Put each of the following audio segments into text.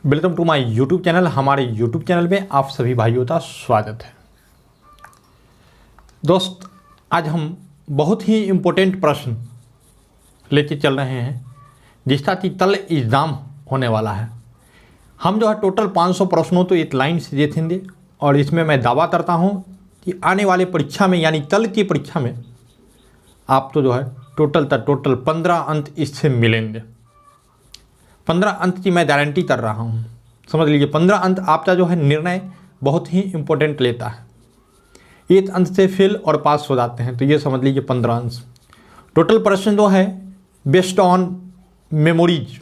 Welcome to my YouTube channel. हमारे YouTube channel में आप सभी भाइयों का स्वागत है। दोस्त, आज हम बहुत ही इम्पोर्टेंट प्रश्न लेके चल रहे हैं जिसका कि कल एग्ज़ाम होने वाला है। हम जो है टोटल 500 प्रश्नों तो एक लाइन से देखेंगे और इसमें मैं दावा करता हूँ कि आने वाले परीक्षा में यानी कल की परीक्षा में आप तो जो है टोटल 15 अंक इससे मिलेंगे। 15 अंक की मैं गारंटी कर रहा हूँ। समझ लीजिए 15 अंक आपका जो है निर्णय बहुत ही इम्पोर्टेंट लेता है। एक अंक से फेल और पास हो जाते हैं, तो ये समझ लीजिए 15 अंक। टोटल प्रश्न जो है बेस्ड ऑन मेमोरीज,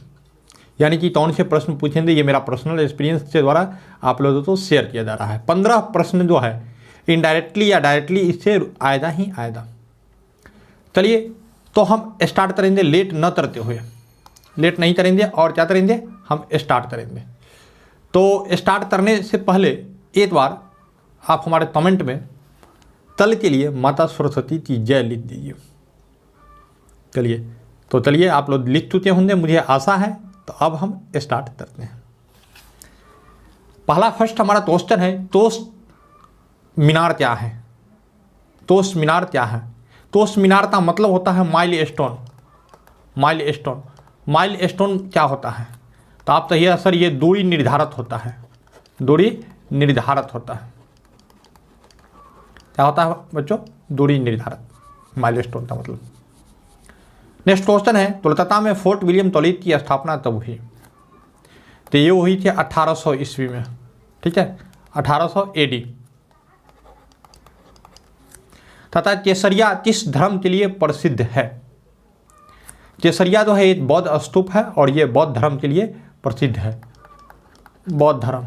यानी कि कौन से प्रश्न पूछेंगे, ये मेरा पर्सनल एक्सपीरियंस के द्वारा आप लोगों को शेयर किया जा रहा है। 15 प्रश्न जो है इनडायरेक्टली या डायरेक्टली इससे आएगा ही आएगा। चलिए तो हम स्टार्ट करेंगे लेट न करते हुए। लेट नहीं करेंगे और क्या करेंगे, हम स्टार्ट करेंगे। तो स्टार्ट करने से पहले एक बार आप हमारे कमेंट में कल के लिए माता सरस्वती की जय लिख दीजिए। चलिए आप लोग लिख चुके होंगे, मुझे आशा है। तो अब हम स्टार्ट करते हैं। पहला फर्स्ट हमारा क्वेश्चन है, तोश मीनार क्या है? तोश मीनार क्या है? तोश मीनार का मतलब होता है माइल स्टोन। माइल स्टोन क्या होता है? तो आप तो ये सर ये दूरी निर्धारित होता है। दूरी निर्धारित होता है। क्या होता है बच्चों? दूरी निर्धारित, माइल स्टोन का मतलब। नेक्स्ट क्वेश्चन है, कोलकाता में फोर्ट विलियम टॉयलेट की स्थापना तब हुई। तो ये हुई थी 1800 ईस्वी में। ठीक है, 1800 AD। तथा केसरिया किस धर्म के लिए प्रसिद्ध है? केसरिया जो है एक बौद्ध स्तूप है और ये बौद्ध धर्म के लिए प्रसिद्ध है। बौद्ध धर्म।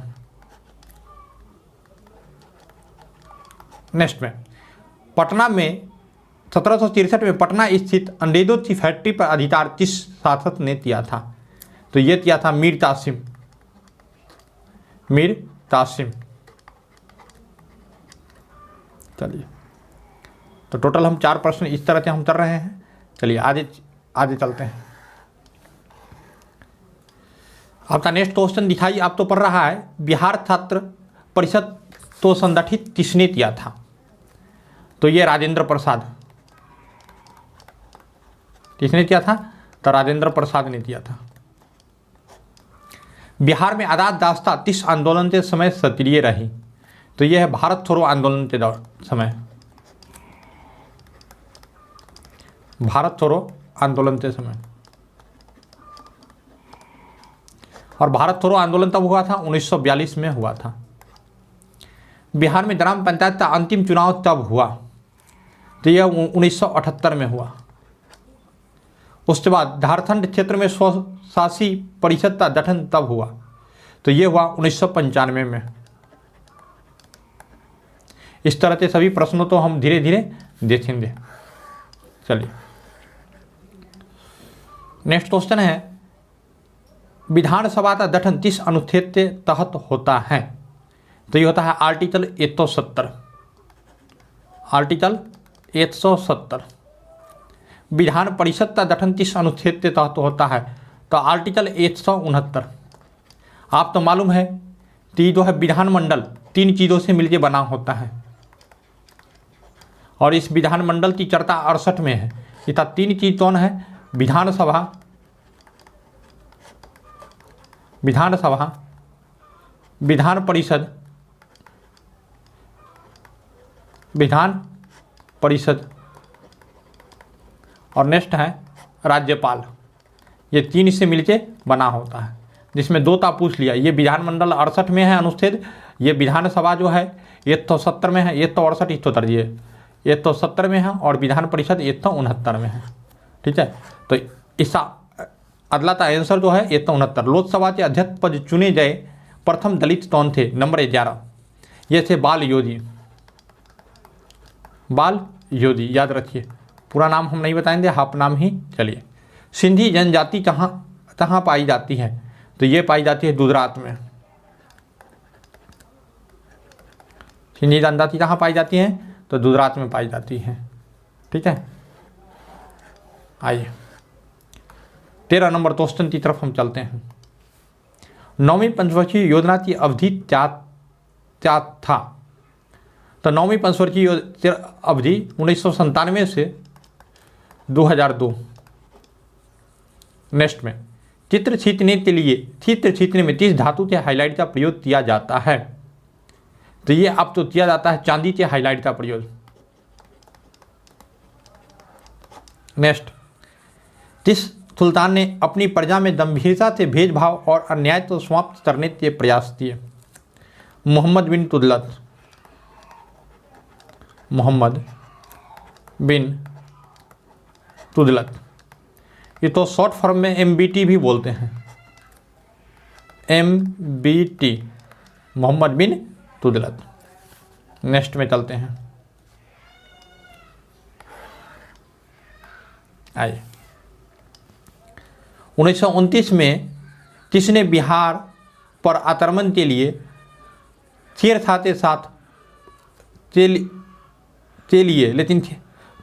नेक्स्ट में पटना में 1763 में पटना स्थित अंग्रेजों की फैक्ट्री पर अधिकार किस शासक ने किया था? तो ये किया था मीर कासिम। चलिए, तो टोटल हम 4 प्रश्न इस तरह से हम कर रहे हैं। चलिए आगे चलते हैं। आपका नेक्स्ट क्वेश्चन दिखाई आप तो पढ़ रहा है, बिहार छात्र परिषद तो संगठित किसने किया था? तो ये राजेंद्र प्रसाद। किसने किया था? तो राजेंद्र प्रसाद ने किया था। बिहार में आजाद रास्ता किस आंदोलन के समय सक्रिय रही? तो यह है भारत छोड़ो आंदोलन के समय। भारत छोड़ो आंदोलन के समय। और भारत छोड़ो आंदोलन तब हुआ था 1942 में हुआ था। बिहार में ग्राम पंचायत का अंतिम चुनाव तब हुआ? तो यह 1978 में हुआ। उसके बाद झारखंड क्षेत्र में स्वशासी परिषद का गठन तब हुआ? तो यह हुआ 1995 में। इस तरह के सभी प्रश्नों तो हम धीरे धीरे देखेंगे। चलिए नेक्स्ट क्वेश्चन है, विधानसभा का गठन किस अनुच्छेद के तहत होता है? तो ये होता है आर्टिकल 170। आर्टिकल 170। विधान परिषद का गठन किस अनुच्छेद के तहत होता है? तो आर्टिकल 169। आप तो मालूम है कि जो है विधानमंडल 3 चीज़ों से मिलकर बना होता है और इस विधानमंडल की चर्चा 68 में है। इसका 3 चीज कौन है? विधानसभा, विधान परिषद और नेक्स्ट है राज्यपाल। ये 3 से मिलके बना होता है, जिसमें 2 का पूछ लिया। ये विधानमंडल 68 में है अनुच्छेद, ये विधानसभा जो है 170 में है, 168 170 में है और विधान परिषद 169 में है। ठीक है, तो इसका अगला का आंसर जो है 169। लोकसभा के अध्यक्ष पद चुने गए प्रथम दलित कौन थे? नंबर 11, ये थे बाल योधी। याद रखिए, पूरा नाम हम नहीं बताएंगे, हाफ नाम ही। चलिए, सिंधी जनजाति कहाँ पाई जाती है? तो ये पाई जाती है गुजरात में। सिंधी जनजाति कहाँ पाई जाती है? तो गुजरात में पाई जाती है। ठीक है, आइए 13 नंबर क्वेश्चन की तरफ हम चलते हैं। नौवीं पंचवर्षीय योजना की अवधि क्या क्या था? तो नौवीं पंचवर्षीय अवधि 1997 से 2002। नेक्स्ट में चित्र खींचने में किस धातु के हाइलाइट का प्रयोग किया जाता है? तो ये अब तो किया जाता है चांदी के हाइलाइट का प्रयोग। नेक्स्ट, किस सुल्तान ने अपनी प्रजा में गंभीरता से भेदभाव और अन्याय को समाप्त करने के प्रयास किए? मोहम्मद बिन तुगलक। मोहम्मद बिन तुगलक, ये तो शॉर्ट फॉर्म में MBT भी बोलते हैं। MBT, मोहम्मद बिन तुगलक। नेक्स्ट में चलते हैं, आइए 1929 में किसने बिहार पर आक्रमण के लिए शेरशाह के साथ के लिए लेकिन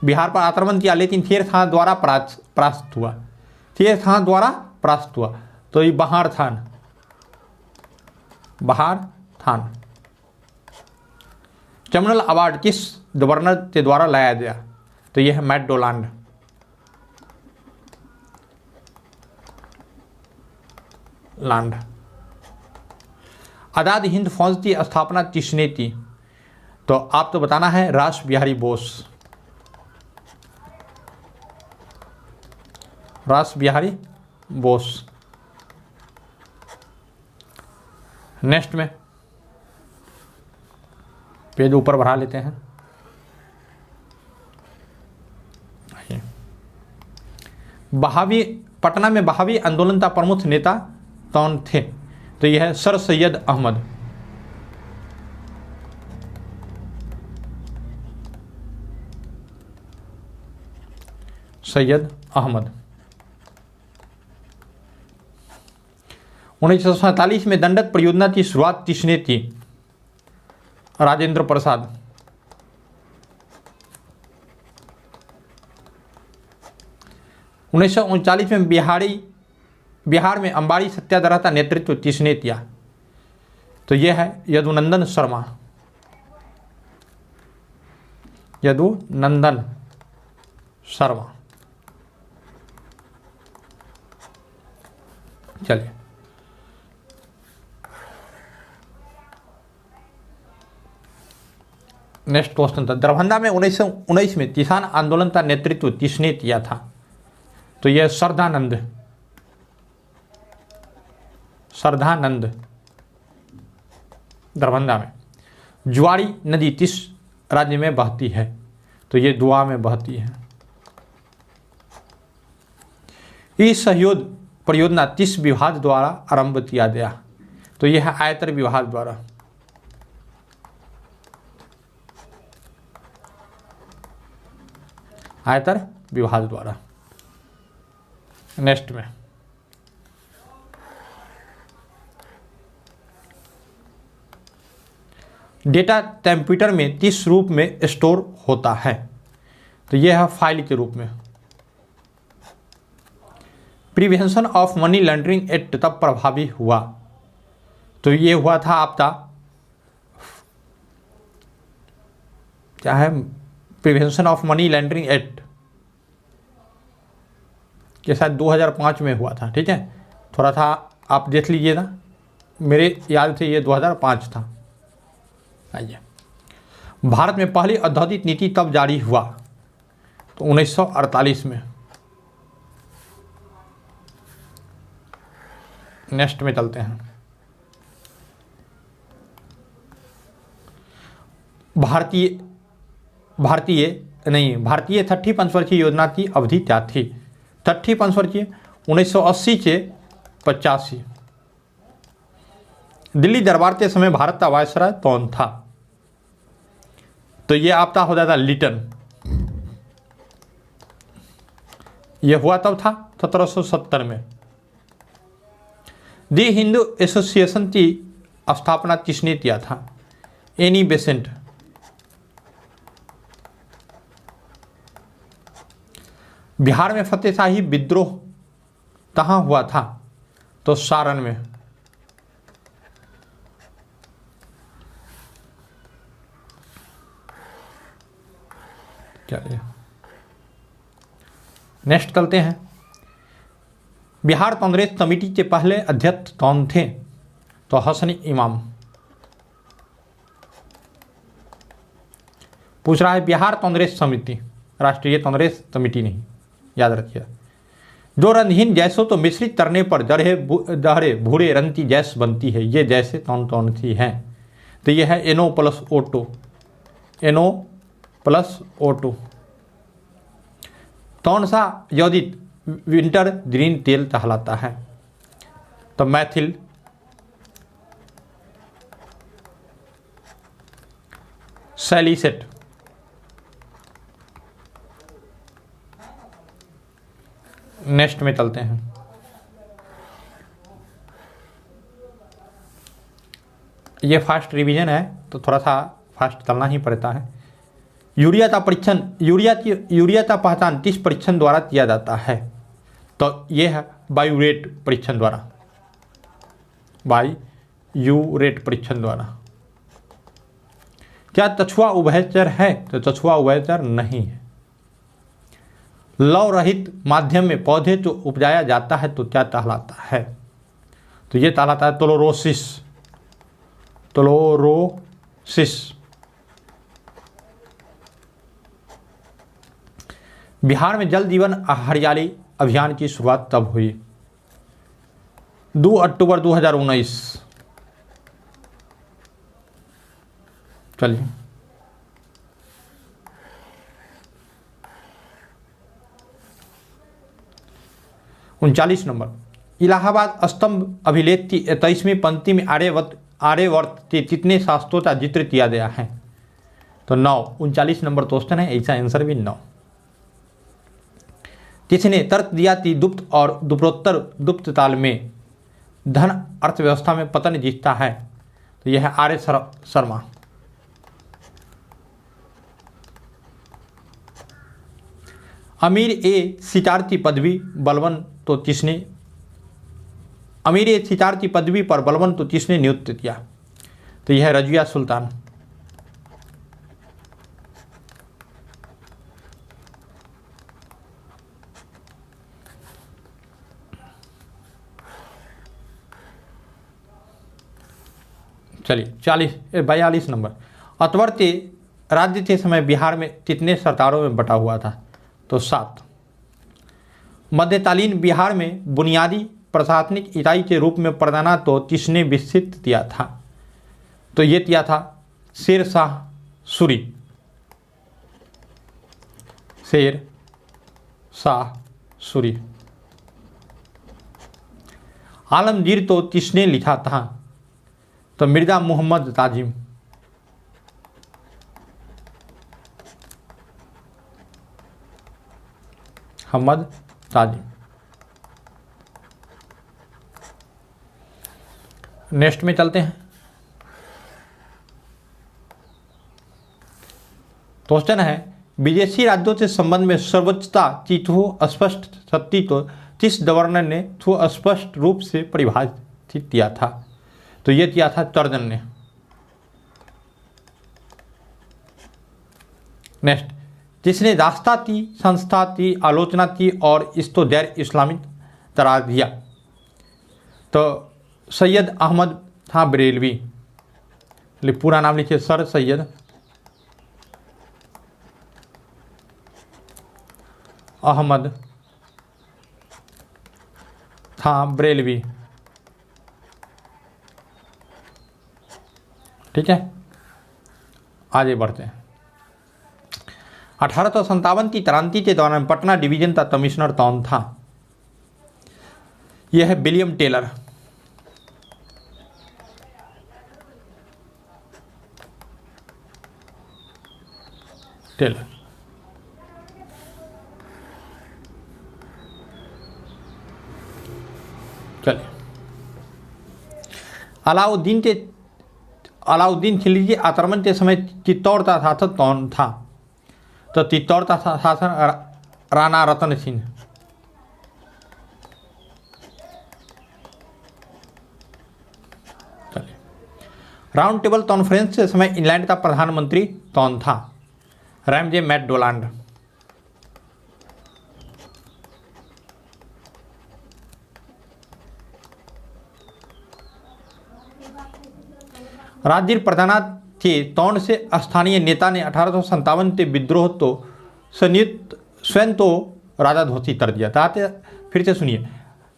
बिहार पर आक्रमण किया, लेकिन शेरशाह द्वारा परास्त हुआ। शेरशाह द्वारा परास्त हुआ, तो ये बहार थान। चमनल अवार्ड किस गवर्नर के द्वारा लाया गया? तो यह है मैकडोनाल्ड। आज़ाद हिंद फौज की स्थापना किसने की? तो आप तो बताना है रास बिहारी बोस। रास बिहारी बोस। नेक्स्ट में पेज ऊपर बढ़ा लेते हैं। बहावी, पटना में बहावी आंदोलन का प्रमुख नेता कौन थे? तो यह है सर सैयद अहमद। सैयद अहमद। 1947 में दंडक परियोजना की शुरुआत किसने की? राजेंद्र प्रसाद। उन्नीस में बिहार में अंबाड़ी सत्याग्रह का नेतृत्व किसने किया? तो यह है यदुनंदन शर्मा। यदुनंदन शर्मा। चलिए नेक्स्ट क्वेश्चन था, दरभंगा में 1919 में किसान आंदोलन का नेतृत्व किसने किया था? तो यह श्रद्धानंद। दरभंगा में। जुआरी नदी किस राज्य में बहती है? तो ये दुआ में बहती है। इस सहयोग परियोजना किस विभाग द्वारा आरंभ किया गया? तो यह है आयकर विभाग द्वारा। आयकर विभाग द्वारा। नेक्स्ट में डेटा कंप्यूटर में किस रूप में स्टोर होता है? तो यह है फाइल के रूप में। Prevention of money laundering act तब प्रभावी हुआ? तो ये हुआ था आपका क्या है, prevention of money laundering act के साथ 2005 में हुआ था। ठीक है, थोड़ा था आप देख लीजिए ना, मेरे याद से ये 2005 था। आइए, भारत में पहली औद्योगिक नीति तब जारी हुआ? तो 1948 में। नेक्स्ट में चलते हैं, भारतीय छठी पंचवर्षीय योजना की अवधि क्या थी? छठी पंचवर्षीय 1980 से 85। दिल्ली दरबार के समय भारत का वायसराय कौन था? तो ये आपका हो जाता लिटन। यह हुआ तब था 1770 में। दी हिंदू एसोसिएशन की स्थापना किसने किया था? Annie Besant. बिहार में फतेहशाही विद्रोह कहाँ हुआ था? तो सारण में। चलिए नेक्स्ट चलते हैं। बिहार कांग्रेस कमेटी के पहले अध्यक्ष कौन थे? तो हसन इमाम। पूछ रहा है बिहार कांग्रेस समिति, राष्ट्रीय कांग्रेस कमेटी नहीं, याद रखिए। जो रंगहीन जैसों तो मिश्रित करने पर दहरे भूरे रंग की जैस बनती है, ये जैसे कौन कौन सी हैं? तो ये है NO+O2, NO+O2। कौन सा यौगिक विंटर ग्रीन तेल कहलाता है? तो मैथिल सैलिसेट। नेक्स्ट में चलते हैं। ये फास्ट रिवीजन है तो थोड़ा सा फास्ट चलना ही पड़ता है। यूरिया का परीक्षण, यूरिया का पहचान किस परीक्षण द्वारा किया जाता है? तो ये है बायूरेट परीक्षण द्वारा, बायूरेट परीक्षण द्वारा। क्या कछुआ उभयचर है? तो कछुआ उभयचर नहीं है। लव रहित माध्यम में पौधे जो उपजाया जाता है तो क्या कहलाता है? तो ये कहलाता है क्लोरोसिस, क्लोरोसिस। बिहार में जल जीवन हरियाली अभियान की शुरुआत कब हुई? 2 अक्टूबर 2019। चलिए 39 नंबर। इलाहाबाद स्तंभ अभिलेख की 23वीं पंक्ति में आर्यवर्त के कितने शास्त्रों का जिक्र किया गया है? तो 9। 39 नंबर क्वेश्चन है, ऐसा आंसर भी 9। किसने तर्क दिया कि गुप्त और द्विपरोत्तर गुप्त काल में धन अर्थव्यवस्था में पतन दिखता है? तो यह है आर्य शर्मा। अमीर ए सितार की पदवी बलवन तो किसने, अमीर ए सितार की पदवी पर बलवन तो किसने नियुक्त किया? तो यह है रजिया सुल्तान। चलिए 42 नंबर। अकबर के राज्य के समय बिहार में कितने सरकारों में बटा हुआ था? तो 7। मध्यकालीन बिहार में बुनियादी प्रशासनिक इकाई के रूप में प्रधाना तो किसने विकसित किया था? तो ये किया था शेर शाह सूरी, शेर शाह सूरी। आलमगीर तो किसने लिखा था? तो मिर्जा मोहम्मद ताजिम। मोहम्मद ताजिम। नेक्स्ट में चलते हैं। क्वेश्चन है विदेशी राज्यों से संबंध में सर्वोच्चता की स्पष्ट शक्ति को किस गवर्नर ने स्पष्ट रूप से परिभाषित किया था? तो ये किया था टर्जन ने। नेक्स्ट, जिसने रास्ता की संस्था की आलोचना की और इसको गैर इस्लामिक करार दिया? तो सैयद अहमद था बरेलवी। पूरा नाम लिखिए, सर सैयद अहमद था बरेलवी। ठीक है, आगे बढ़ते हैं। 1857 की क्रांति के दौरान पटना डिवीजन का कमिश्नर कौन था? यह है विलियम टेलर। टेलर। चलिए, अलाउद्दीन खिलजी आक्रमण के समय चित्तौड़ का शासक कौन था? तो चित्तौड़ का शासन राणा रतन सिंह। चलिए, राउंड टेबल कॉन्फ्रेंस के समय इंग्लैंड का प्रधानमंत्री कौन था? Ramsay MacDonald. राज्य प्रधानाचे तौण से स्थानीय नेता ने 1857 के विद्रोह तो संयुक्त स्वयं तो राजा घोषित कर दिया था। फिर से सुनिए,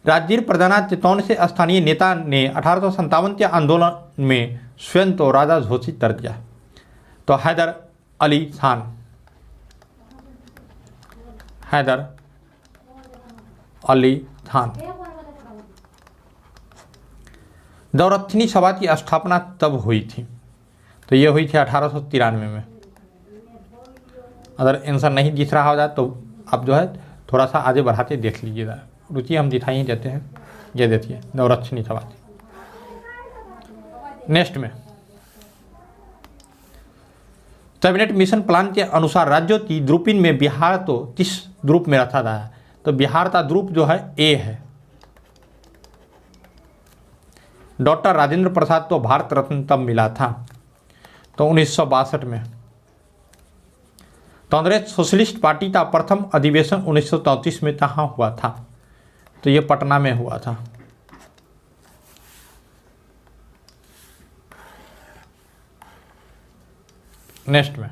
राज्य प्रधानाचे तौण से स्थानीय नेता ने 1857 के आंदोलन में स्वयं तो राजा घोषित कर दिया। तो हैदर अली खान, हैदर अली खान। दौरथनी सभा की स्थापना तब हुई थी, तो ये हुई थी 1893 में। अगर आंसर नहीं दिख रहा हो जाए तो आप जो है थोड़ा सा आगे बढ़ाते देख लीजिएगा, रुचि हम दिखाई ही देते हैं। ये देखिए दौरथनी सभा थी। नेक्स्ट में कैबिनेट मिशन प्लान के अनुसार राज्यों की ग्रुपिंग में बिहार तो किस ग्रुप में रखा गया है? तो बिहार का ग्रुप जो है ए है। डॉक्टर राजेंद्र प्रसाद तो भारत रत्न तब मिला था, तो 1962 में। कांग्रेस सोशलिस्ट पार्टी का प्रथम अधिवेशन 1934 में कहाँ हुआ था? तो ये पटना में हुआ था। नेक्स्ट में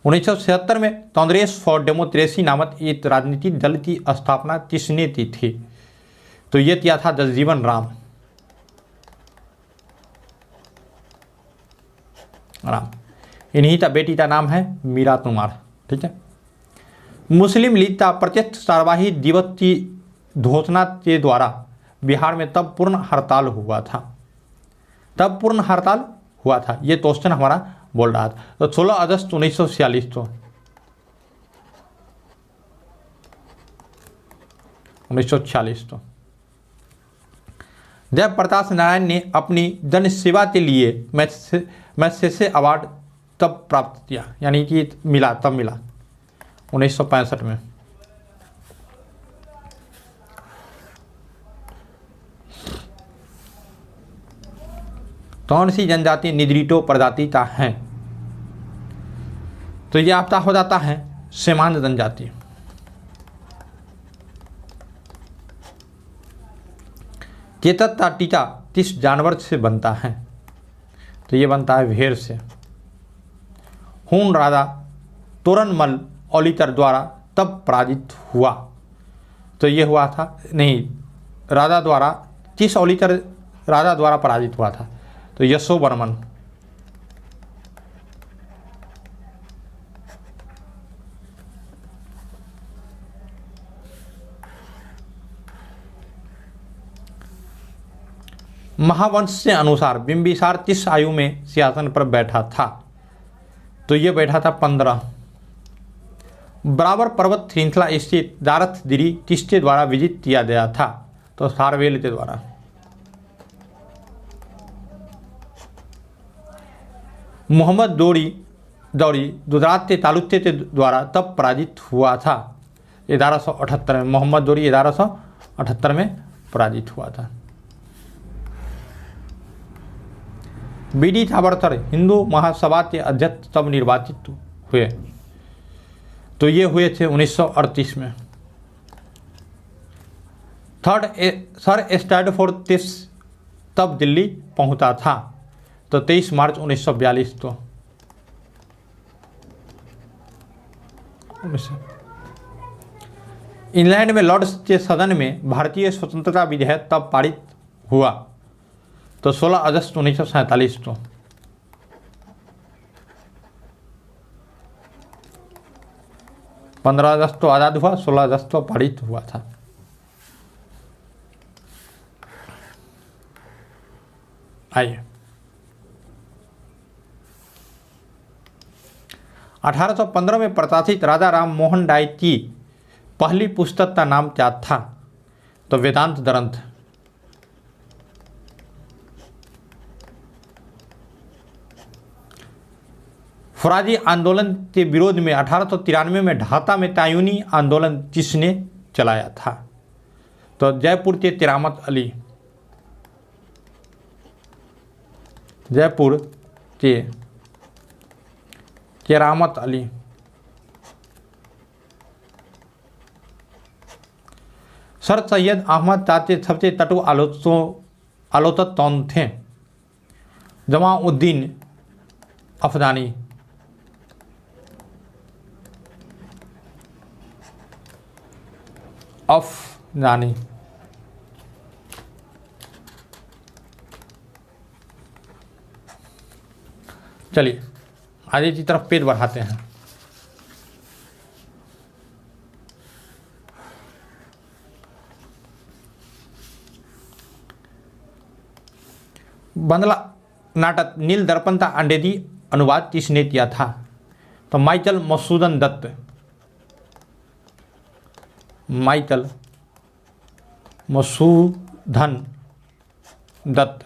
1976 में कांग्रेस फॉर डेमोक्रेसी नामक एक राजनीतिक दल की स्थापना किसने की थी? तो ये किया था जगजीवन राम। इन्हीं का बेटी का नाम है मीरा कुमार। ठीक है। मुस्लिम लीग का प्रत्यक्ष कार्यवाही दिवस की घोषणा के द्वारा बिहार में तब पूर्ण हड़ताल हुआ था। तब पूर्ण हड़ताल हुआ था, ये क्वेश्चन हमारा बोल रहा था। तो 16 अगस्त 1946 तो 1946 तो जयप्रकाश नारायण ने अपनी जन सेवा के लिए मैसेसे अवार्ड तब प्राप्त किया, यानी कि मिला, तब मिला 1965 में। कौन सी जनजाति निद्रिटो प्रजाति का है? तो यह आपका हो जाता है सीमांत जनजाति। चेतक का टीका किस जानवर से बनता है? तो ये बनता है भेड़ से। हूण राजा तोरनमल औलितर द्वारा तब पराजित हुआ, तो ये हुआ था, नहीं, राजा द्वारा, किस औलितर राजा द्वारा पराजित हुआ था? तो यशोवर्मन। महावंश के अनुसार बिंबिसार किस आयु में सिंहासन पर बैठा था? तो ये बैठा था 15। बराबर पर्वत श्रृंखला स्थित दारथगिरी किसके द्वारा विजित किया गया था? तो सारवेल के द्वारा। मोहम्मद दौरी गुजरात के चालुक्य के द्वारा तब पराजित हुआ था 1178 में। मोहम्मद दौरी 1178 में पराजित हुआ था। बी.डी. सावरकर हिंदू महासभा के अध्यक्ष तब निर्वाचित हुए, तो ये हुए थे 1938 में। सर स्टैनफोर्ड तब दिल्ली पहुंचा था, तो 23 मार्च 1942 तो इंग्लैंड में लॉर्ड्स के सदन में भारतीय स्वतंत्रता विधेयक तब पारित हुआ, तो 16 अगस्त 1947 तो 15 अगस्त तो आज़ाद हुआ, 16 अगस्त तो पारित हुआ था। आइए 1815 में प्रकाशित राजा राम मोहन राय की पहली पुस्तक का नाम क्या था? तो वेदांत ग्रंथ। फौराजी आंदोलन के विरोध में 1893 में ढाका में तायूनी आंदोलन किसने चलाया था? तो जयपुर के तिरामत अली। जयपुर के केरामत अली। सर सैयद अहमद ताते सबसे तटु आलोचक कौन थे? जमाउद्दीन अफगानी। अफगानी। चलिए आगे की तरफ पेज बढ़ाते हैं। बंगला नाटक नील दर्पण का अंग्रेजी अनुवाद किसने किया था? तो Michael Madhusudan Dutt. Michael Madhusudan Dutt.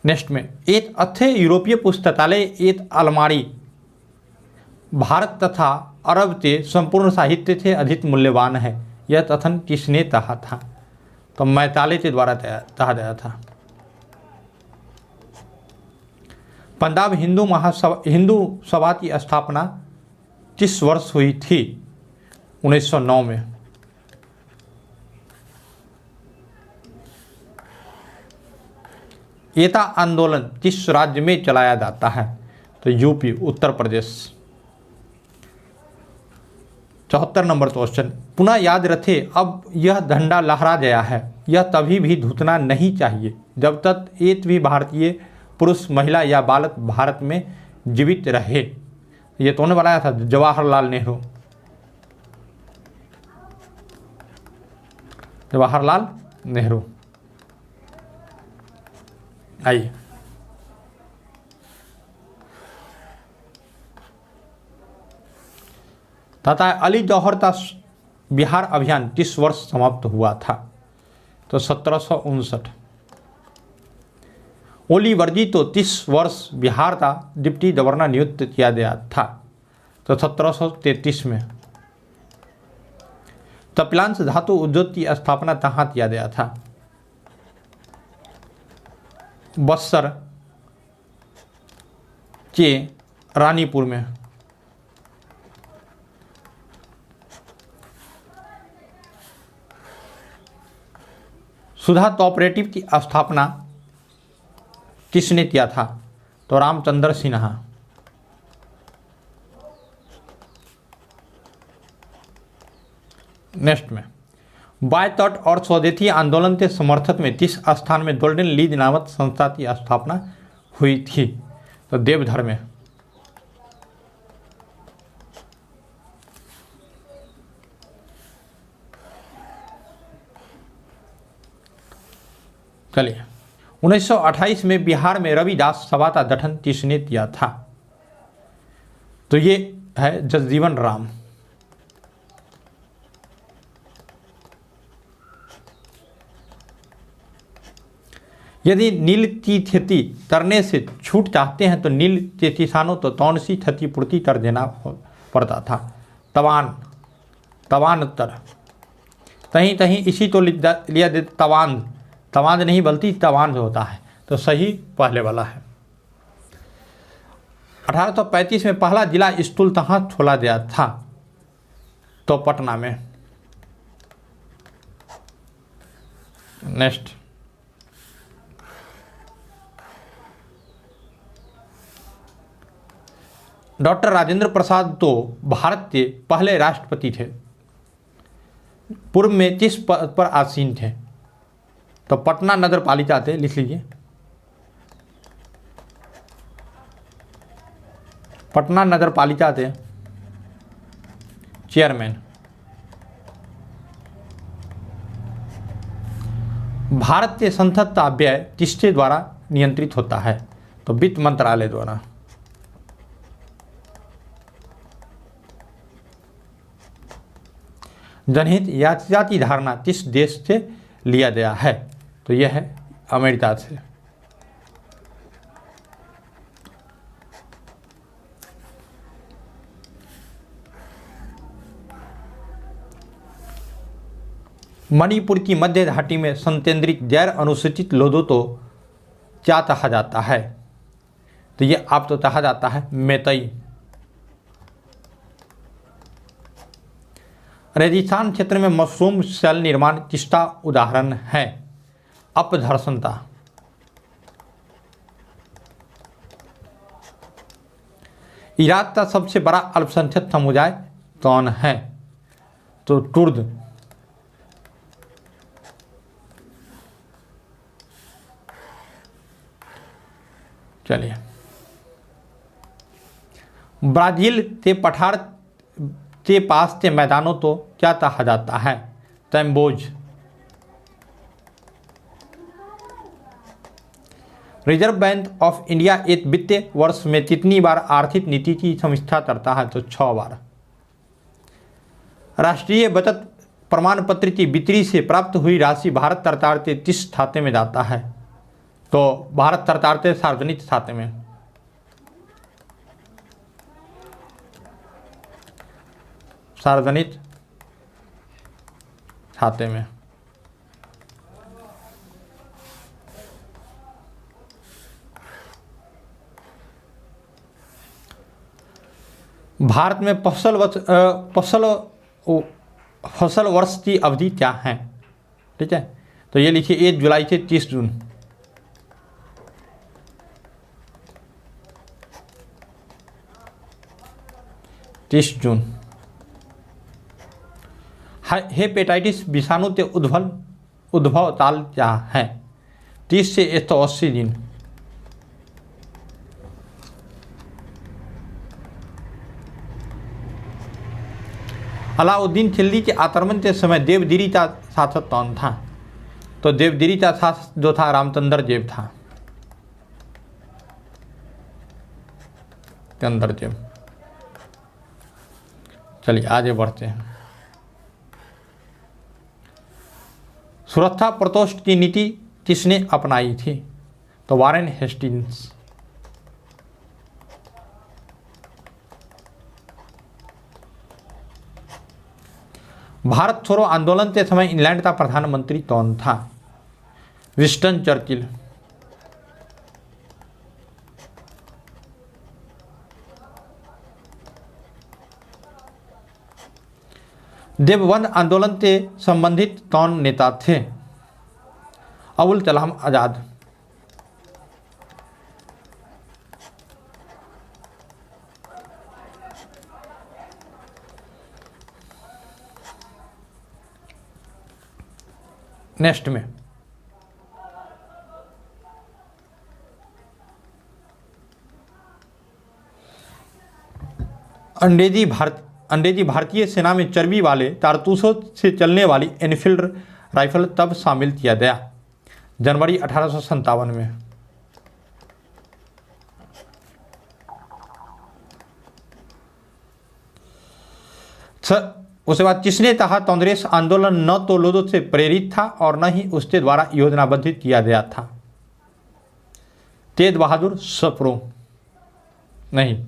Next में एक अच्छे यूरोपीय पुस्तकालय एक अलमारी भारत तथा अरब के संपूर्ण साहित्य से अधिक मूल्यवान है, यह कथन किसने कहा था? तो मैकाले के द्वारा कहा गया था। पंजाब हिंदू सभा की स्थापना किस वर्ष हुई थी? 1909 में। एकता आंदोलन किस राज्य में चलाया जाता है? तो UP Uttar Pradesh. 74 number question, पुनः याद रखें अब यह झंडा लहरा गया है, यह तभी भी झुकना नहीं चाहिए जब तक एक भी भारतीय पुरुष महिला या बालक भारत में जीवित रहे। ये तो बनाया था जवाहरलाल नेहरू। जवाहरलाल नेहरू। आइए तथा अली जौहर का बिहार अभियान किस वर्ष समाप्त हुआ था? तो 1759। ओली वर्जी तो 30 वर्ष बिहार का डिप्टी गवर्नर नियुक्त किया गया था, तो 1733 में। कपिलांश धातु उद्योग की स्थापना कहाँ किया गया था? बक्सर के रानीपुर में। सुधा कोऑपरेटिव की स्थापना किसने किया था? तो रामचंद्र सिन्हा। नेक्स्ट में बायतट और स्वदेशी आंदोलन के समर्थक में किस स्थान में गोल्डन लीज नामक संस्था की स्थापना हुई थी? तो देवधर में। चलिए 1928 में बिहार में रविदास सभा का गठन किसने किया था? तो ये है जगजीवन राम। यदि नील की खेती करने से छूट चाहते हैं तो नील के किसानों तो कौन सी क्षतिपूर्ति कर देना पड़ता था? तवान उत्तर। कहीं कहीं इसी तो लिया तवान नहीं बल्कि तवान जो होता है, तो सही पहले वाला है। 1835 में पहला जिला स्कूल कहाँ खोला गया था? तो पटना में। नेक्स्ट डॉक्टर राजेंद्र प्रसाद तो भारत के पहले राष्ट्रपति थे, पूर्व में किस पद पर आसीन थे? तो पटना नगर पालिका थे, लिख लीजिए। पटना नगर पालिका थे चेयरमैन। भारत के संसद का व्यय किसके द्वारा नियंत्रित होता है? तो वित्त मंत्रालय द्वारा। जनहित याचिका की धारणा किस देश से लिया गया है? तो यह है अमेरिका से। मणिपुर की मध्य घाटी में संकेंद्रित गैर अनुसूचित लोगों को क्या कहा जाता है? तो ये आप तो कहा जाता है मेतई। रेगिस्तान क्षेत्र में मशरूम सेल निर्माण किसका उदाहरण है? अपघर्षणता। इराक का सबसे बड़ा अल्पसंख्यक समुदाय कौन है? तो कुर्द। चलिए, ब्राजील के पठार के पास के मैदानों तो क्या कहा जाता है? तैम्बोज। रिजर्व बैंक ऑफ इंडिया एक वित्तीय वर्ष में कितनी बार आर्थिक नीति की समीक्षा करता है? तो 6 बार। राष्ट्रीय बचत प्रमाण पत्र की बिक्री से प्राप्त हुई राशि भारत सरकार के किस खाते में जाता है? तो भारत सरकार के सार्वजनिक खाते में। सार्वजनिक खाते में। भारत में फसल वर्ष की अवधि क्या है? ठीक है, तो ये लिखिए 1 जुलाई से 30 जून। हेपेटाइटिस विषाणु के उद्भव काल क्या है? 30 से 180 दिन। अलाउद्दीन खिलजी के आक्रमण के समय देवगिरी का शासक कौन था? तो देवगिरी का शासक जो था रामचंद्र देव था। चंद्र देव। चलिए आगे बढ़ते हैं। सुरक्षा प्रकोष्ठ की नीति किसने अपनाई थी? तो वारेन हेस्टिंग्स। भारत छोड़ो आंदोलन के समय इंग्लैंड का प्रधानमंत्री कौन था? Winston Churchill. देवबंद आंदोलन से संबंधित कौन नेता थे? अबुल कलाम आजाद। नेक्स्ट में अंग्रेजी भारतीय सेना में चर्बी वाले कारतूसों से चलने वाली एनफील्ड राइफल तब शामिल किया गया? जनवरी 1857 में। उसके बाद किसने कहा कांग्रेस आंदोलन न तो लोगों से प्रेरित था और न ही उसके द्वारा योजनाबद्ध किया गया था? तेज बहादुर सप्रू। नहीं,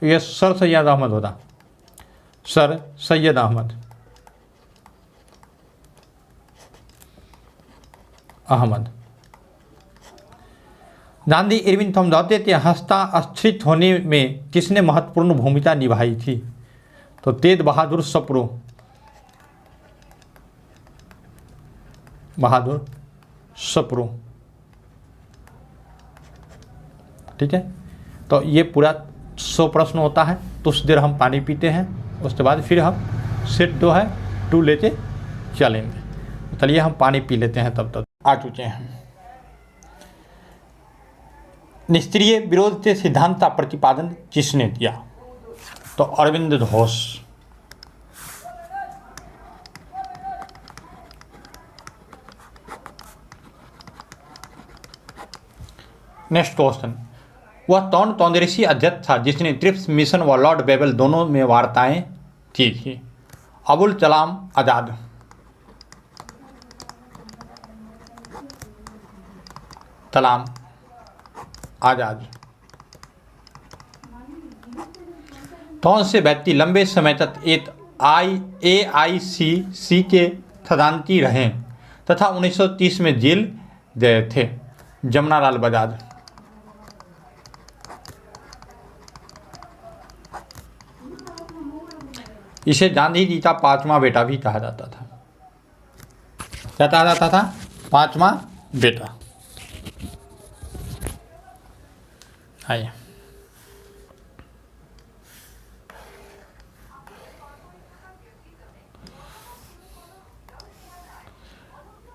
यह सर सैयद अहमद होता। सर सैयद अहमद। गांधी इरविन समझौते के हस्ताक्षरित होने में किसने महत्वपूर्ण भूमिका निभाई थी? तो तेज बहादुर सप्रू। ठीक है, तो ये पूरा 100 प्रश्न होता है। तो उस देर हम पानी पीते हैं, उसके बाद फिर हम सेट 2 लेते चलेंगे। चलिए हम पानी पी लेते हैं, तब तक आ चुके हैं। निष्क्रिय विरोध के सिद्धांत का प्रतिपादन किसने किया? तो अरविंद घोष। नेक्स्ट क्वेश्चन, वह कौन कांग्रेसी अध्यक्ष था जिसने ट्रिप्स मिशन व लॉर्ड बेबल दोनों में वार्ताएं की थी? अबुल कलाम आजाद। कलाम आजाद। कौन से व्यक्ति लंबे समय तक एक AICC के खजांची रहे तथा 1930 में जेल गए थे? जमनालाल बजाज। इसे गांधी जी का पांचवा बेटा भी कहा जाता था। क्या कहा जाता था? पांचवा बेटा। आइए,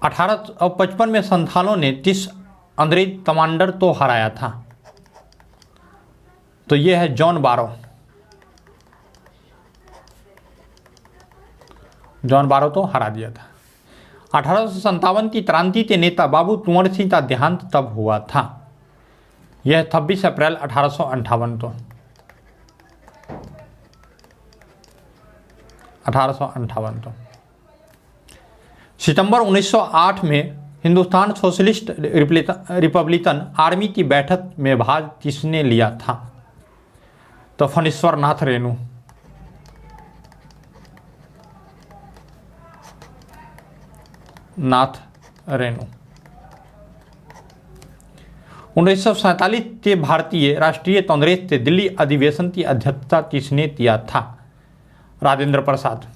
$1855 में संथालों ने 30 अंग्रेज कमांडर तो हराया था। तो ये है जॉन बारो। जॉन बारो तो हरा दिया था। 1857 की क्रांति के नेता बाबू कुंवर सिंह का देहांत तब हुआ था। यह 26 अप्रैल 1858 तो 1858 तो सितंबर 1908 में हिंदुस्तान सोशलिस्ट रिपब्लिकन आर्मी की बैठक में भाग किसने लिया था? तो फणीश्वर नाथ रेणु। नाथ रेणु। 1947 के भारतीय राष्ट्रीय कांग्रेस के दिल्ली अधिवेशन की अध्यक्षता किसने किया था? राजेंद्र प्रसाद।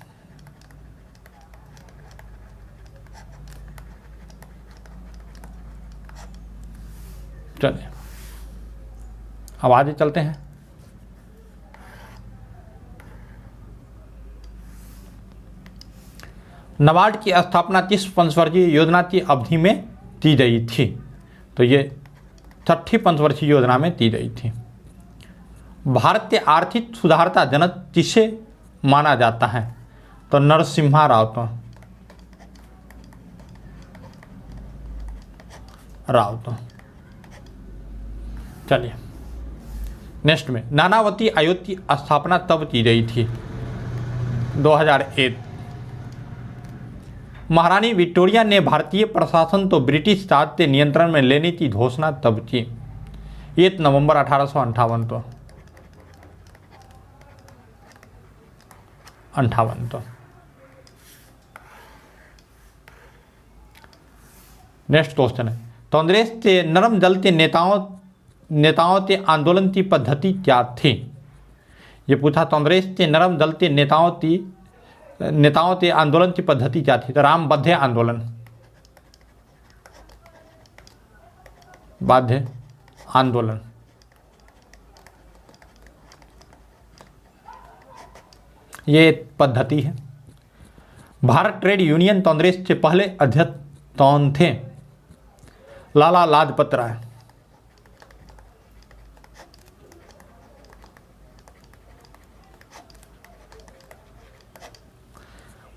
चलिए अब आगे चलते हैं। नाबार्ड की स्थापना किस पंचवर्षीय योजना की अवधि में की गई थी? तो ये 6ठी पंचवर्षीय योजना में की गई थी। भारत के आर्थिक सुधार का जनक किसे माना जाता है? तो नरसिम्हा राव। तो चलिए नेक्स्ट में, नानावती आयोग की स्थापना तब की गई थी? 2001। महारानी विक्टोरिया ने भारतीय प्रशासन तो ब्रिटिश राज के नियंत्रण में लेने की घोषणा तब की? 1 नवंबर 1858 तो 58 तो नेक्स्ट क्वेश्चन है, कांग्रेस के नरम दल के नेताओं के आंदोलन की पद्धति क्या थी? ये पूछा, कांग्रेस के नरम दल के नेताओं के आंदोलन की पद्धति क्या थी? तो रामबद्ध आंदोलन। बाध्य आंदोलन। ये पद्धति है। भारत ट्रेड यूनियन कांग्रेस के पहले अध्यक्ष कौन थे? लाला लाजपत राय।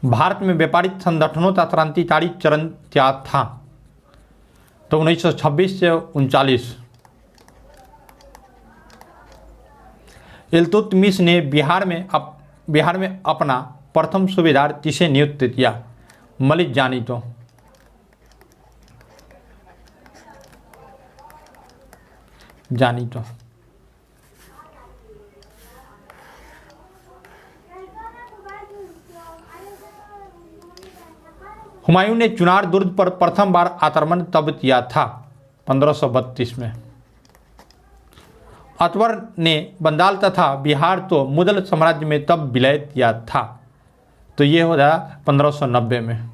भारत में व्यापारिक संगठनों का क्रांतिकारी चरण क्या था? तो 1926 से 39। इल्तुतमिश ने बिहार में अपना प्रथम सूबेदार किसे नियुक्त किया? मलिक जानी। तो हुमायूं ने चुनार दुर्ग पर प्रथम बार आक्रमण तब किया था? 1532 में। अकबर ने बंगाल तथा बिहार तो मुगल साम्राज्य में तब विलय किया था? तो ये हो जाए 1590 में।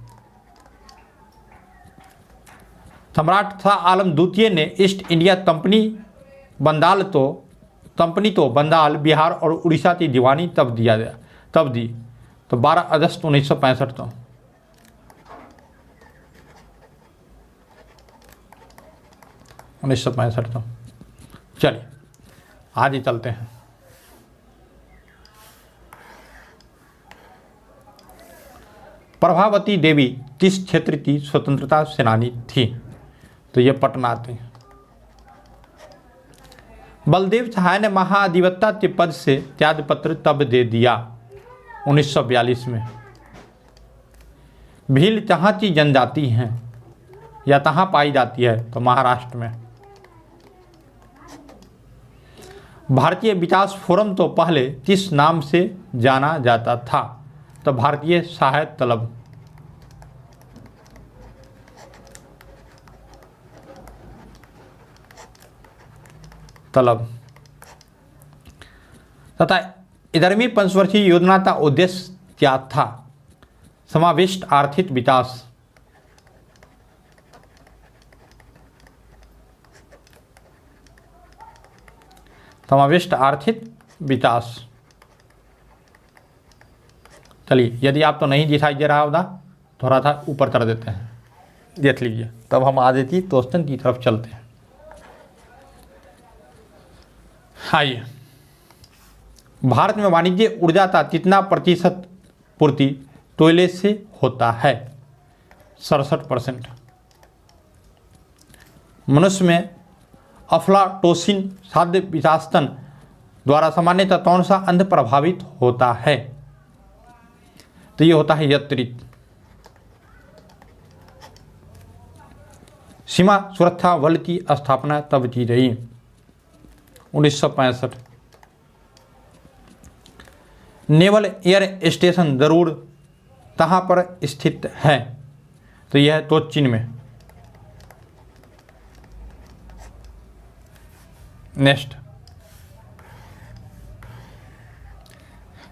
सम्राट शाह आलम द्वितीय ने East India Company Bengal, Bihar और उड़ीसा की दीवानी तब दी? तो 12 अगस्त 1965 तो 1965 तो चलिए आगे चलते हैं। प्रभावती देवी किस क्षेत्र की स्वतंत्रता सेनानी थी? तो ये पटना थी। बलदेव सहाय ने महाधिवक्ता के पद से त्यागपत्र तब दे दिया? 1942 में। भील कहाँ की जनजाति हैं या कहाँ पाई जाती है? तो महाराष्ट्र में। भारतीय विकास फोरम तो पहले किस नाम से जाना जाता था? तो भारतीय साहित्य तलब तथा 11वीं पंचवर्षीय योजना का उद्देश्य क्या था? समाविष्ट आर्थिक विकास, समाविष्ट आर्थिक विकास। चलिए, यदि आप तो नहीं दिखाई दे रहा होगा, थोड़ा सा ऊपर कर देते हैं, देख लीजिए, तब हम आगे की क्वेश्चन की तरफ चलते हैं। आइए, भारत में वाणिज्य ऊर्जा का कितना प्रतिशत पूर्ति कोयले से होता है? 67%। मनुष्य में अफ्लाटोसिन खाद्य विकासन द्वारा सामान्यतः कौन सा अंग प्रभावित होता है? तो ये होता है यकृत। सीमा सुरक्षा बल की स्थापना तब की गई? 1965। नेवल एयर स्टेशन जरूर कहाँ पर स्थित है? तो यह है कोच्चि में। नेक्स्ट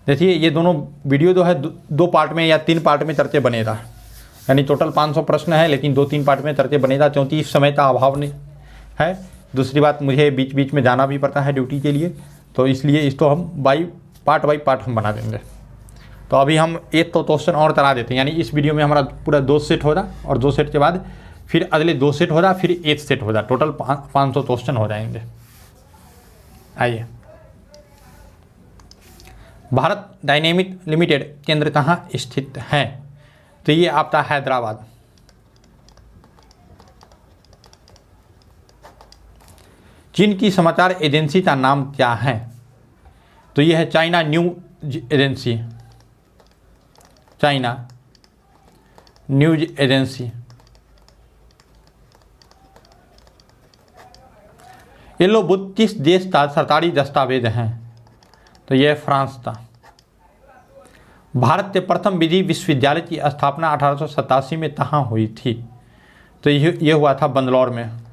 देखिए, ये दोनों वीडियो जो है दो पार्ट में या 3 पार्ट में चर्चे बनेगा, यानी टोटल 500 प्रश्न है, लेकिन 2-3 पार्ट में चर्चे बनेगा, क्योंकि इस समय का अभाव नहीं है। दूसरी बात, मुझे बीच बीच में जाना भी पड़ता है ड्यूटी के लिए, तो इसलिए इसको हम बाई पार्ट हम बना देंगे। तो अभी हम एक तो क्वेश्चन और करा देते हैं, यानी इस वीडियो में हमारा पूरा 2 सेट होगा, और 2 सेट के बाद फिर अगले 2 सेट होगा, फिर 1 सेट होगा, टोटल 500 क्वेश्चन हो जाएंगे। आइए, भारत डायनेमिक लिमिटेड केंद्र कहाँ स्थित है? तो ये आपका हैदराबाद। चीन की समाचार एजेंसी का नाम क्या है? तो ये है China news agency, China news agency. ये लोग 32 देश का सरकारी दस्तावेज हैं, तो यह फ्रांस था। भारत के प्रथम विधि विश्वविद्यालय की स्थापना 1887 में कहाँ हुई थी? तो ये हुआ था बंगलौर में।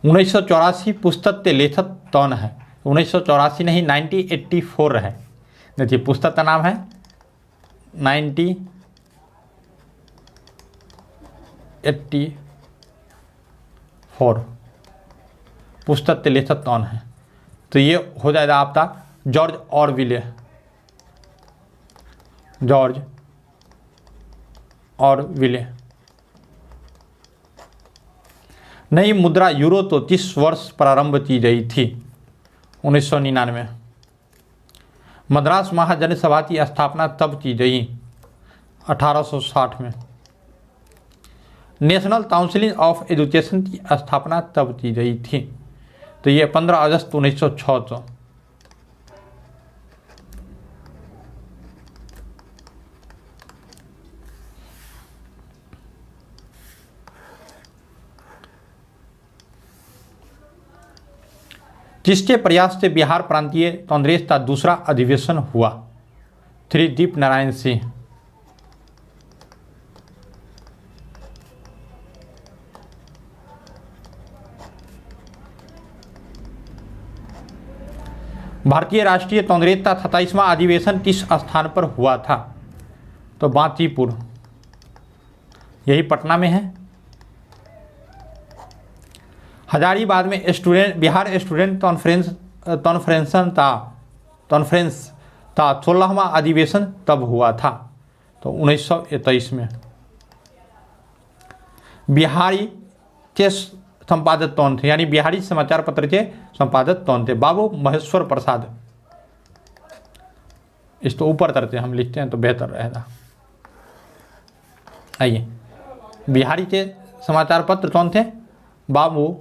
उन्नीस सौ 84 पुस्तक के लेखक कौन है? 1984 नहीं, 1984 है। देखिए, पुस्तक का नाम है 1984। पुस्तक के लेखक कौन है? तो ये हो जाएगा आपका जॉर्ज ऑरविले, जॉर्ज ऑरविले। नई मुद्रा यूरो तो किस वर्ष प्रारंभ की गई थी? 1999। मद्रास महाजनसभा की स्थापना तब की गई? 1860 में। नेशनल काउंसिल ऑफ एजुकेशन की स्थापना तब की गई थी? तो ये 15 अगस्त 1906। जिसके प्रयास से बिहार प्रांतीय कांग्रेस का दूसरा अधिवेशन हुआ? त्रिदीप नारायण सिंह। भारतीय राष्ट्रीय कांग्रेस का 27वां अधिवेशन किस स्थान पर हुआ था? तो बांकीपुर, यही पटना में है। हजारीबाग में बिहार स्टूडेंट कॉन्फ्रेंस का 16वां अधिवेशन तब हुआ था? तो 1923 में। बिहारी के संपादक कौन थे? यानी बिहारी समाचार पत्र के संपादक कौन थे? बाबू महेश्वर प्रसाद। इसको ऊपर करते हम लिखते हैं तो बेहतर रहेगा। आइए, बिहारी के समाचार पत्र कौन थे? बाबू,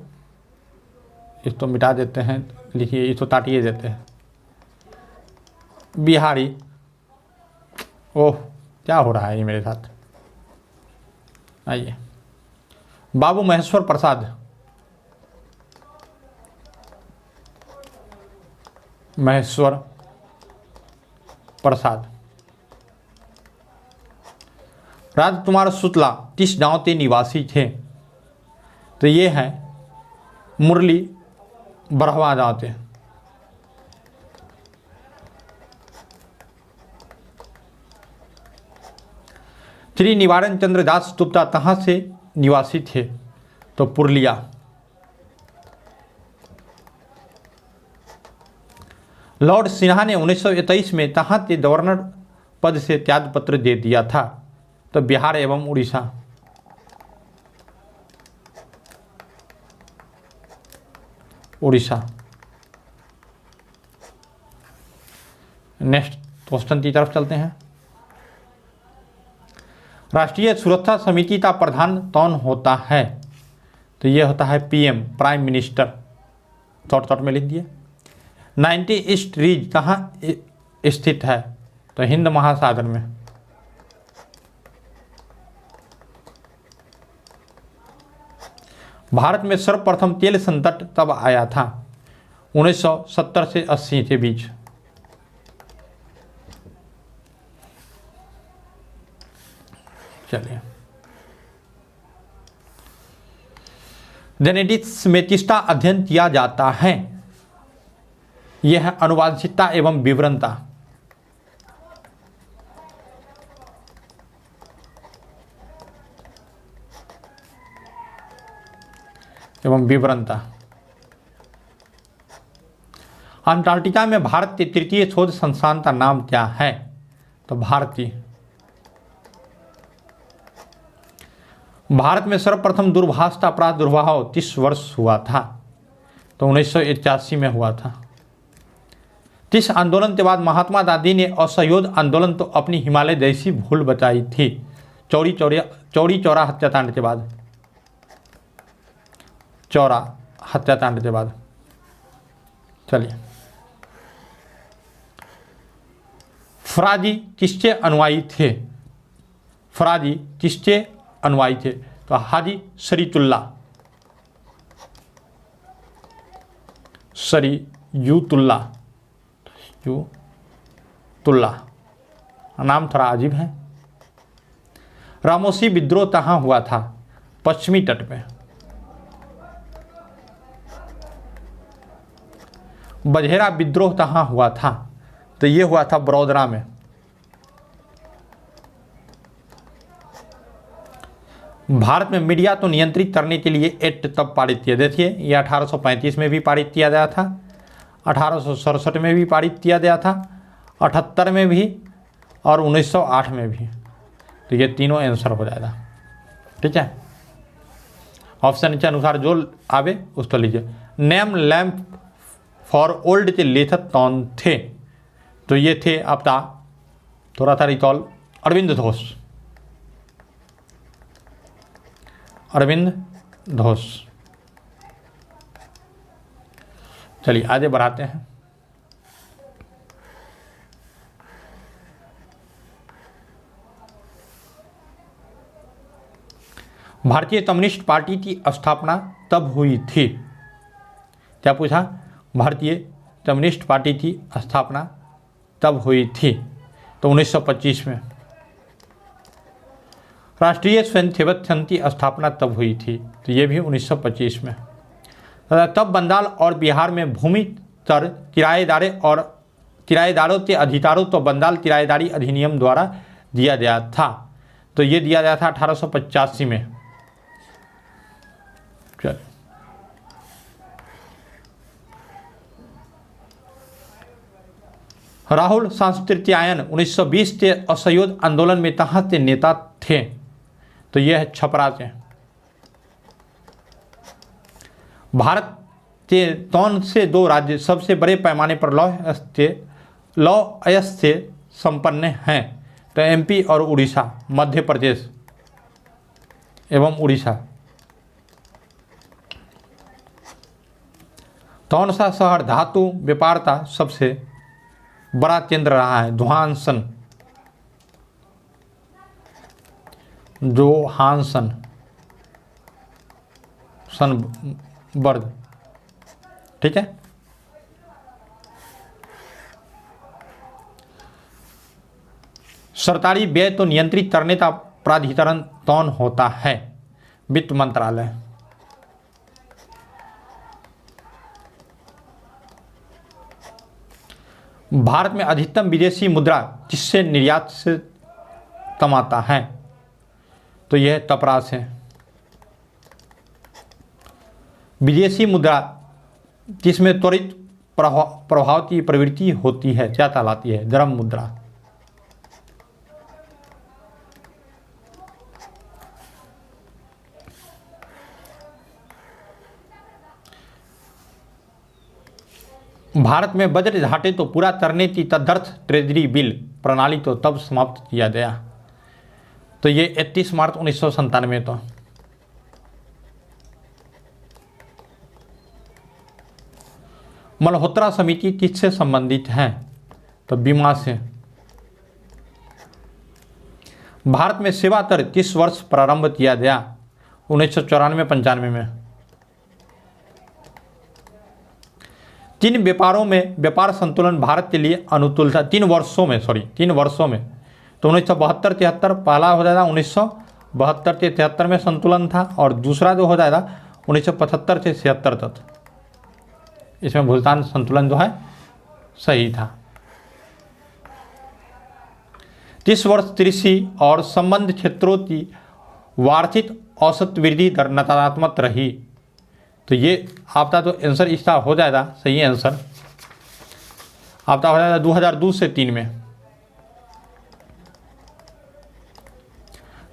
इसको मिटा देते हैं, लिखिए, इसको काटिए देते हैं। बिहारी, ओह क्या हो रहा है ये मेरे साथ। आइए, बाबू महेश्वर प्रसाद, महेश्वर प्रसाद। राजकुमार शुक्ला किस गांव के निवासी थे? तो ये है मुरली बरहवा जाते। श्री निवारण चंद्र दास गुप्ता कहाँ से निवासी थे? तो पुरुलिया। लॉर्ड सिन्हा ने 1923 में कहाँ के गवर्नर पद से त्यागपत्र दे दिया था? तो बिहार एवं उड़ीसा। उड़ीसा। नेक्स्ट क्वेश्चन की तरफ चलते हैं। राष्ट्रीय सुरक्षा समिति का प्रधान कौन होता है? तो ये होता है पीएम, प्राइम मिनिस्टर। शॉर्ट में लिख दिए। 90 ईस्ट रीज कहाँ स्थित है? तो हिंद महासागर में। भारत में सर्वप्रथम तेल संकट कब आया था? 1970 से 80 के बीच। चलिए, जेनेटिक्स में किसका अध्ययन किया जाता है? यह है अनुवांशिकता एवं विवरणता। अंटार्कटिका में भारत के तृतीय शोध संस्थान का नाम क्या है? तो भारती। भारत में सर्वप्रथम दूरभाष का प्रादुर्भाव किस वर्ष हुआ था? तो 1981 में हुआ था। किस आंदोलन के बाद महात्मा गांधी ने असहयोग आंदोलन तो अपनी हिमालय जैसी भूल बचाई थी? चौरी चौरा हत्याकांड के बाद। चौरा हत्याकांड के बाद। चलिए, फराजी किसके अनुयायी थे? फराजी किसके अनुयायी थे? तो हाजी शरीयतुल्लाह। शरीयतुल्लाह नाम थोड़ा अजीब है। रामोसी विद्रोह कहाँ हुआ था? पश्चिमी तट पे। बझेरा विद्रोह कहाँ हुआ था? तो ये हुआ था बड़ौदा में। भारत में मीडिया को नियंत्रित करने के लिए एक्ट तब पारित किया। देखिए, यह 1835 में भी पारित किया गया था, 1867 में भी पारित किया गया था, 78 में भी और 1908 में भी। तो ये तीनों आंसर हो जाएगा। ठीक है, ऑप्शन के अनुसार जो आवे उसको लीजिए। नेम लैम्प फॉर ओल्ड के लेखक कौन थे? तो ये थे आपका, थोड़ा सा रिकॉल, अरविंद घोष। अरविंद घोष। चलिए आगे बढ़ाते हैं। भारतीय कम्युनिस्ट पार्टी की स्थापना तब हुई थी? क्या पूछा? भारतीय कम्युनिस्ट पार्टी की स्थापना तब हुई थी? तो 1925 में। राष्ट्रीय स्वयंसेवक संघ की स्थापना तब हुई थी? तो ये भी 1925 में। तब बंगाल और बिहार में भूमि कर किराएदारों के अधिकारों तो बंगाल किराएदारी अधिनियम द्वारा दिया गया था। तो ये दिया गया था 1885 में। राहुल सांस्कृत्यायन 1920 के असहयोग आंदोलन में कहाँ के नेता थे? तो यह है छपरा से। भारत के कौन से दो राज्य सबसे बड़े पैमाने पर लौह अयस्क से संपन्न हैं? तो एमपी और उड़ीसा, मध्य प्रदेश एवं उड़ीसा। कौन सा शहर धातु व्यापार का सबसे बड़ा केंद्र रहा है? जोहानसनबर्ग। ठीक है, सरकारी व्यय तो नियंत्रित करने का प्राधिकरण कौन होता है? वित्त मंत्रालय। भारत में अधिकतम विदेशी मुद्रा जिससे निर्यात से कमाता है, तो यह तपरास है। विदेशी मुद्रा जिसमें त्वरित प्रभाव की प्रवृत्ति होती है क्या कहलाती है? द्रव्य मुद्रा। भारत में बजट घाटे तो पूरा करने की तदर्थ ट्रेजरी बिल प्रणाली तो तब समाप्त किया गया, तो ये 31 मार्च 1997 तो। मल्होत्रा समिति किससे संबंधित है? तो बीमा से। भारत में सेवा कर किस वर्ष प्रारंभ किया गया? 1994-95 में। तीन व्यापारों में व्यापार संतुलन भारत के लिए अनुकूल था। 3 वर्षों में तो 1972-73 पहला हो जाएगा, 1972-73 में संतुलन था, और दूसरा जो हो जाएगा 1975 से 76 तक। इसमें भुगतान संतुलन जो है सही था। 30 वर्ष कृषि और संबद्ध क्षेत्रों की वार्षिक औसत वृद्धि दर नकारात्मक रही, तो ये आपका तो आंसर इसका हो जाएगा सही आंसर आपका हो जाएगा 2002 से 3 में।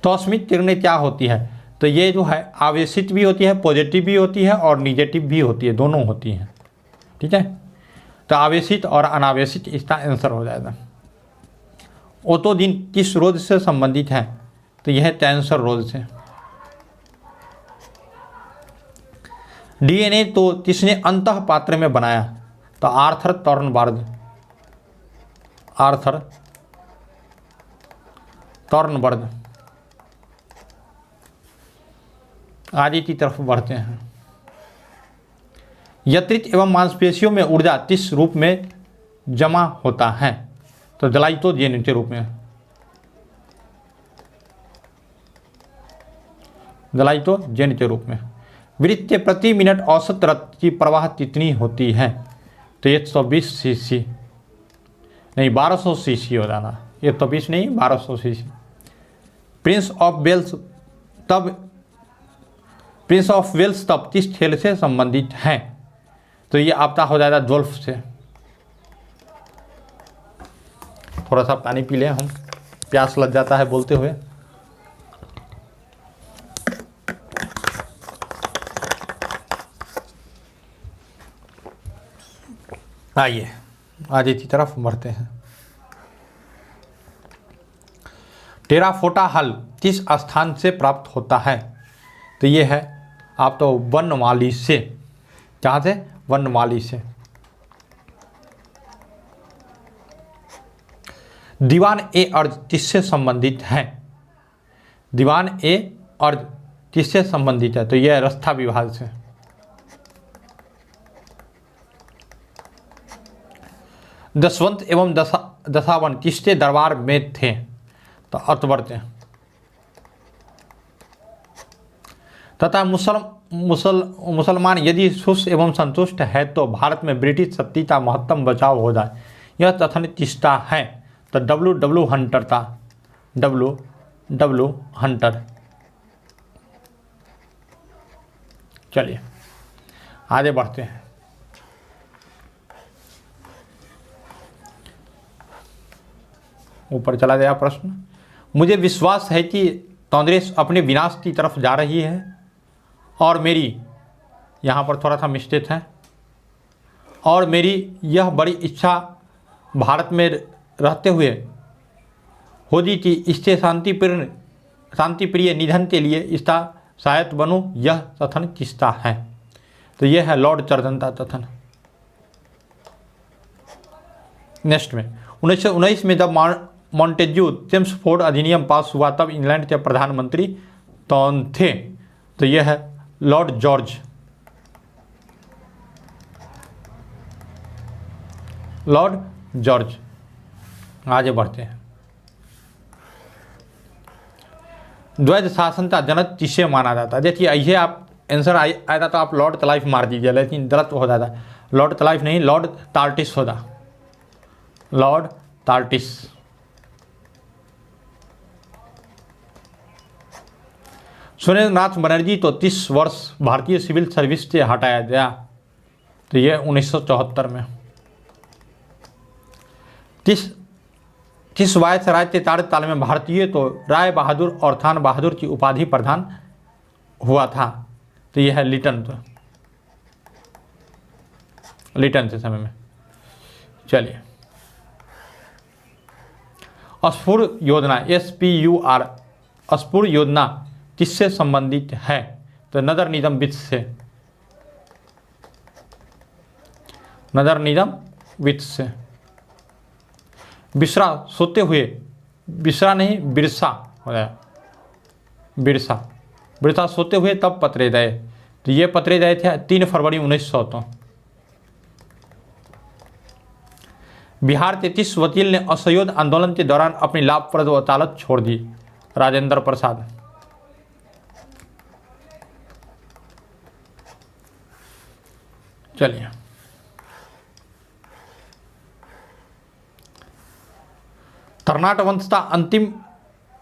तो अस्मित किरणें क्या होती है? तो ये जो है आवेशित भी होती है, पॉजिटिव भी होती है और निगेटिव भी होती है, दोनों होती हैं। ठीक है, तो आवेशित और अनावेशित इसका आंसर हो जाएगा। ओटोजिन किस रोग से संबंधित है? तो यह कैंसर रोग से। डीएनए तो किसने अंतः पात्र में बनाया? तो आर्थर टॉर्नबर्ग। आगे की तरफ बढ़ते हैं। यकृत एवं मांसपेशियों में ऊर्जा किस रूप में जमा होता है? तो ग्लाइकोजेन के रूप में। ग्लाइकोजेन के रूप में। वृत्त के प्रति मिनट औसत रक्त की प्रवाह कितनी होती है? तो 120 सीसी नहीं 1200 सीसी हो जाना, 120 नहीं 1200 सीसी। प्रिंस ऑफ वेल्स तब किस खेल से संबंधित है? तो ये आपका हो जाएगा गोल्फ से। थोड़ा सा पानी पी लें हम, प्यास लग जाता है बोलते हुए। आइए आगे की तरफ बढ़ते हैं। टेराकोटा हल किस स्थान से प्राप्त होता है? तो ये है आप तो वनमाली से। कहाँ से? वनमाली से। दीवान ए अर्ज किससे संबंधित है? दीवान ए अर्ज किससे संबंधित है? तो यह रस्था विभाग से। दशवंत एवं दशावन किसके दरबार में थे? तो अकबर थे। तथा मुसलमान यदि सुस्त एवं संतुष्ट है तो भारत में ब्रिटिश सत्ता का महत्तम बचाव हो जाए, यह कथन किसका है? तो W हंटर था। W Hunter. चलिए आगे बढ़ते हैं। ऊपर चला गया प्रश्न। मुझे विश्वास है कि कांग्रेस अपने विनाश की तरफ जा रही है और मेरी यहाँ पर थोड़ा सा मिस्टेक है, और मेरी यह बड़ी इच्छा भारत में रहते हुए होगी कि इससे शांतिप्रिय निधन के लिए इसका सहायक बनूं। यह कथन किसका है? तो यह है लॉर्ड कर्जन का कथन। नेक्स्ट में 1919 में जब मॉन्टेग्यू चेम्सफोर्ड अधिनियम पास हुआ तब इंग्लैंड के प्रधानमंत्री कौन थे? तो यह है लॉर्ड जॉर्ज। आगे बढ़ते हैं। द्वैध शासन का जनक किसे माना जाता है? देखिए ये आप आंसर आया था तो आप लॉर्ड क्लाइव मार दीजिए, लेकिन गलत हो जाता है। लॉर्ड क्लाइव नहीं, लॉर्ड टार्टिस होता। लॉर्ड तार्टिस। सुरेंद्रनाथ बनर्जी तो 30 वर्ष भारतीय सिविल सर्विस से हटाया गया, तो ये 1974 में। 30 वायसराय के कार्यकाल में भारतीय तो राय बहादुर और थान बहादुर की उपाधि प्रदान हुआ था, तो यह है लिटन के समय में। चलिए, स्फूर योजना SPUR, स्फूर योजना किससे संबंधित है, तो नगर निगम वित्त से, नगर निगम वित्त से। बिरसा सोते हुए, बिरसा नहीं बिरसा हो जाए, बिरसा सोते हुए तब पत्रे गए, तो ये पत्रे गए थे 3 फरवरी 1900। तो बिहार के 30 वकील ने असहयोग आंदोलन के दौरान अपनी लाभप्रद वकालत छोड़ दी, राजेंद्र प्रसाद। चलिए, कर्नाट वंश का अंतिम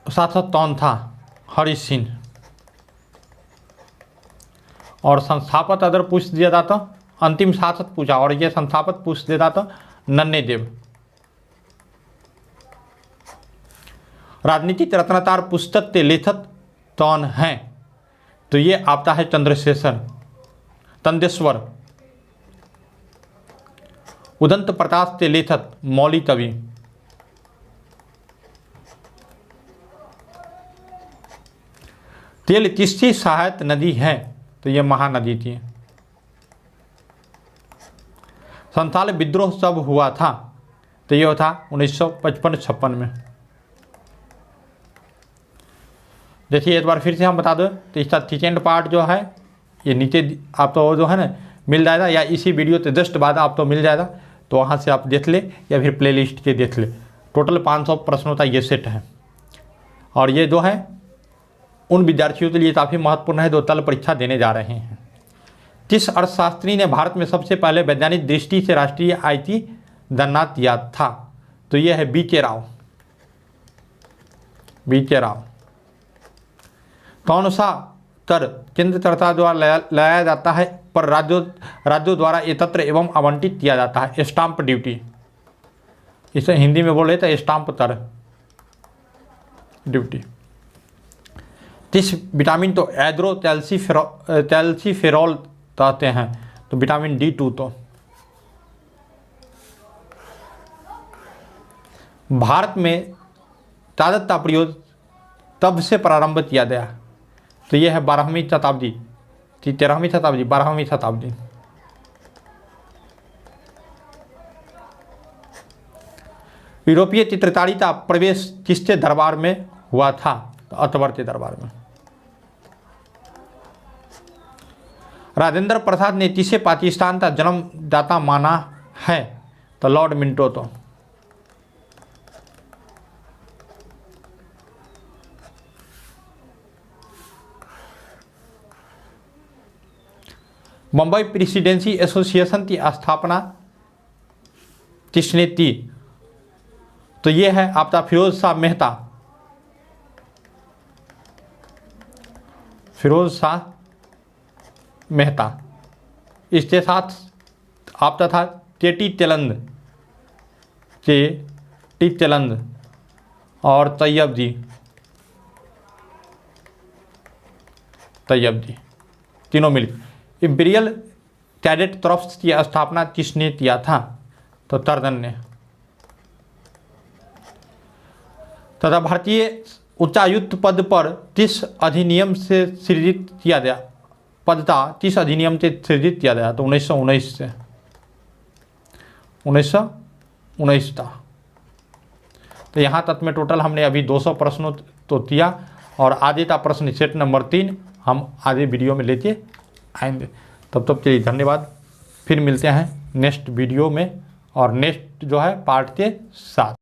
शासक कौन था, हरि सिंह। और संस्थापक अगर पूछ दिया जाता, अंतिम शासक पूछा और ये संस्थापक पूछ देता तो नन्हे देव। राजनीतिक रत्नाकर पुस्तक के लेखक कौन हैं, तो ये आता है चंदेश्वर। उदंत प्रकाश के लेखक मौली कवि। तेल किसकी सहायक नदी है, तो यह महानदी थी। संथाल विद्रोह कब हुआ था, तो यह था 1955-56 में। देखिए एक बार फिर से हम बता दो, तो इसका सेकेंड पार्ट जो है ये नीचे आप तो जो है ना मिल जाएगा, या इसी वीडियो के जस्ट बाद आप तो मिल जाएगा, तो वहाँ से आप देख ले या फिर प्लेलिस्ट के देख ले। टोटल 500 प्रश्नों का ये सेट है, और ये जो है उन विद्यार्थियों के लिए काफ़ी महत्वपूर्ण है जो तल परीक्षा देने जा रहे हैं। किस अर्थशास्त्री ने भारत में सबसे पहले वैज्ञानिक दृष्टि से राष्ट्रीय IT गणना किया था, तो यह है BK राव। कौन सा कर केंद्र सरकार द्वारा लगाया जाता है पर राज्यों द्वारा एकत्र एवं आवंटित किया जाता है, स्टाम्प ड्यूटी। इसे हिंदी में बोले तो स्टाम्प कर ड्यूटी। किस विटामिन तो कैल्सीफेरॉल कहते हैं, तो विटामिन D2। तो भारत में कागज का प्रयोग तब से प्रारंभ किया गया, तो यह है 12वीं शताब्दी, 13वीं शताब्दी, 12वीं शताब्दी। यूरोपीय चित्रकारी का प्रवेश किसके दरबार में हुआ था, तो अकबर के दरबार में। राजेंद्र प्रसाद ने किसे पाकिस्तान का जन्मदाता माना है, तो लॉर्ड मिंटो। तो मुंबई प्रेसिडेंसी एसोसिएशन की स्थापना किसने की, तो ये है आपका फिरोज शाह मेहता। इसके साथ आपका था केटी चलंद और तैयब जी, तीनों मिलकर। इंपीरियल कैडेट ट्रस्ट की स्थापना किसने किया था, तो टर्जन ने। तथा भारतीय उच्चायुक्त पद पर किस अधिनियम से सृजित किया गया, पद था किस अधिनियम से सृजित किया गया, तो 1919 से, 1919 था। तो यहाँ तक में टोटल हमने अभी 200 प्रश्नों तो किया, और आगे का प्रश्न सेट नंबर 3 हम आगे वीडियो में लेके आएंगे। तब तक के लिए धन्यवाद। फिर मिलते हैं नेक्स्ट वीडियो में और नेक्स्ट जो है पार्ट के साथ।